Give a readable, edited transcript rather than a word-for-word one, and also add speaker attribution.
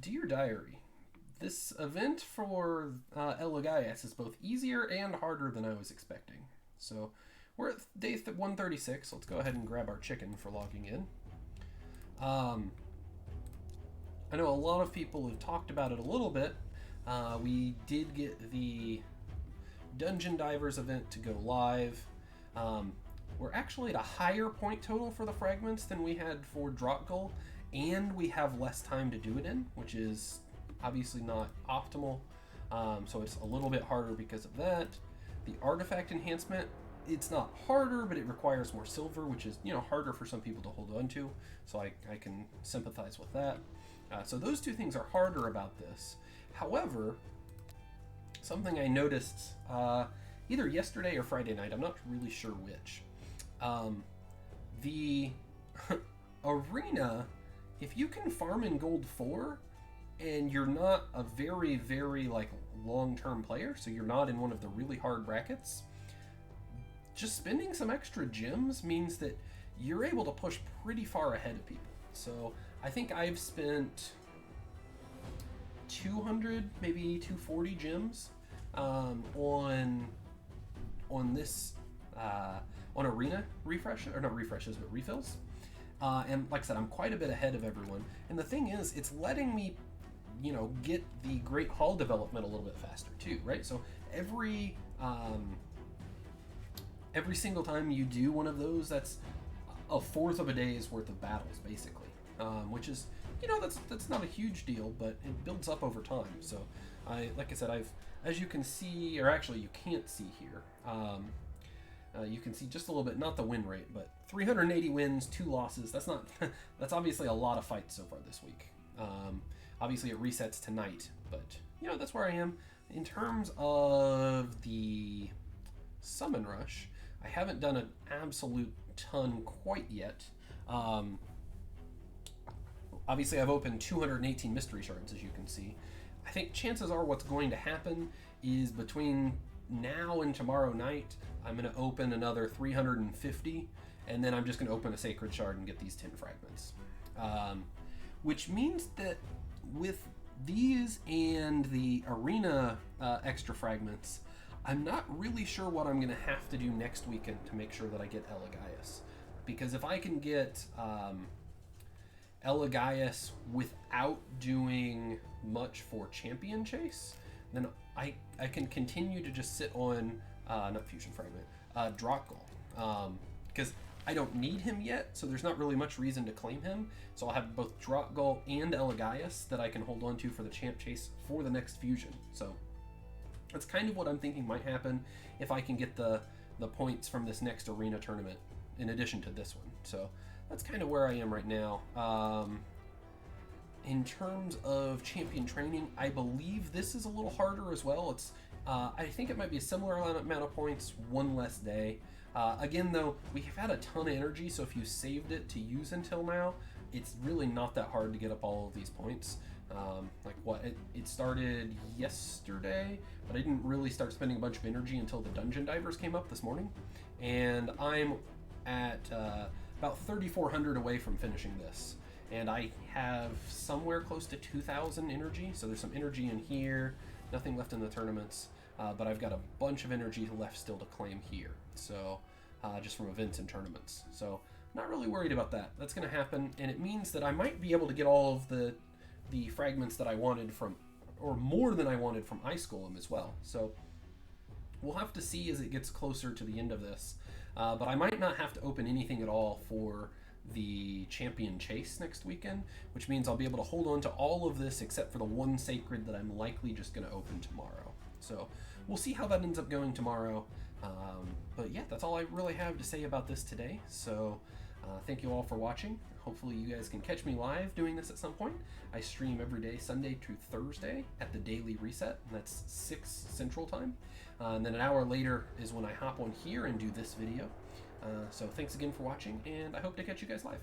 Speaker 1: Dear Diary, this event for Elegaius is both easier and harder than I was expecting. So we're at day 136. Let's go ahead and grab our chicken for logging in. I know a lot of people have talked about it a little bit. We did get the Dungeon Divers event to go live. We're actually at a higher point total for the fragments than we had for Drakgul, and we have less time to do it in, which is obviously not optimal. So it's a little bit harder because of that. The artifact enhancement, it's not harder, but it requires more silver, which is, harder for some people to hold on to. So I can sympathize with that. So those two things are harder about this. However, something I noticed either yesterday or Friday night, I'm not really sure which. The arena, if you can farm in gold 4 and you're not a very, very long-term player, so you're not in one of the really hard brackets, just spending some extra gems means that you're able to push pretty far ahead of people. So I think I've spent 200, maybe 240 gems on this on arena refresh, or not refreshes, but refills. And like I said, I'm quite a bit ahead of everyone. And the thing is, it's letting me, get the Great Hall development a little bit faster too, right? So every single time you do one of those, that's a fourth of a day's worth of battles, basically, which is, that's not a huge deal, but it builds up over time. So like I said, as you can see, or actually you can't see here, you can see just a little bit, not the win rate, but 380 wins, 2 losses. That's not, that's obviously a lot of fights so far this week. Obviously it resets tonight, but that's where I am. In terms of the summon rush, I haven't done an absolute ton quite yet. Obviously I've opened 218 mystery shards, as you can see. I think chances are what's going to happen is between now and tomorrow night, I'm going to open another 350, and then I'm just going to open a sacred shard and get these 10 fragments. Which means that with these and the arena extra fragments, I'm not really sure what I'm going to have to do next weekend to make sure that I get Elegaius. Because if I can get Elegaius without doing much for champion chase, then I can continue to just sit on, not fusion fragment, Drakgul. Because I don't need him yet, so there's not really much reason to claim him. So I'll have both Drakgul and Elegaius that I can hold on to for the champ chase for the next fusion. So that's kind of what I'm thinking might happen if I can get the points from this next arena tournament in addition to this one. So that's kind of where I am right now. In terms of champion training, I believe this is a little harder as well. It's I think it might be a similar amount of points, one less day. Again, though, we have had a ton of energy, so if you saved it to use until now, it's really not that hard to get up all of these points. It started yesterday, but I didn't really start spending a bunch of energy until the Dungeon Divers came up this morning, and I'm at about 3,400 away from finishing this. And I have somewhere close to 2,000 energy, so there's some energy in here, nothing left in the tournaments, but I've got a bunch of energy left still to claim here, so just from events and tournaments. So not really worried about that. That's going to happen, and it means that I might be able to get all of the fragments that I wanted from, or more than I wanted from Ice Golem as well. So we'll have to see as it gets closer to the end of this, but I might not have to open anything at all for the champion chase next weekend, which means I'll be able to hold on to all of this except for the one sacred that I'm likely just going to open tomorrow. So we'll see how that ends up going tomorrow. But yeah, that's all I really have to say about this today. So thank you all for watching. Hopefully you guys can catch me live doing this at some point. I stream every day, Sunday through Thursday at the daily reset, and that's 6 Central Time. And then an hour later is when I hop on here and do this video. So thanks again for watching, and I hope to catch you guys live.